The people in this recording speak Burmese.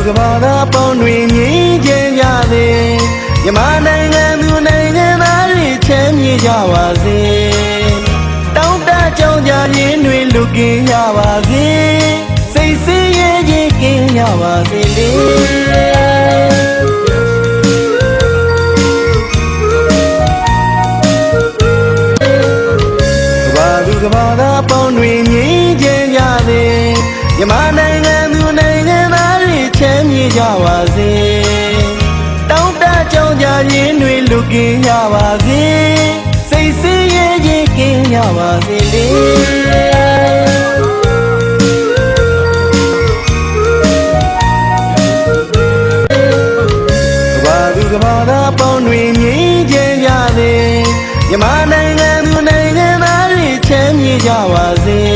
ကဘာသာပေါင်းတွင်ငြိမ်းချမ်းကြစေမြန်မာနိုင်ငံသူနိုင်ငံသားတွေချမ်းမြေ့ကြပါစေတောင်းတကြောင်းကြရင်းတွေလူကင်းကြပါစေစိတ်ဆင်းရဲခြင်းကင်းကြပါစေလေကဘာသာပေါင်းတွင်ငြိမ်းချမ်းကြစေမြန်မာနိုင်ငံသူနိုင်ငံသားတွေချမ်းမြေ့ကြပါစေတောင်းတကြောင်းကြရင်းတွေလူကင်းကြပါစေစိတ်ဆင်းရဲခြင်းကင်းကြပါစေလေကဘာသာပေါင်းတွင်ငြိမ်းချမ်းကြစေမြန်မာနိုင်ငံသူနိုင်ငံသားတွေချမ်းမြေ့ကြပါစေ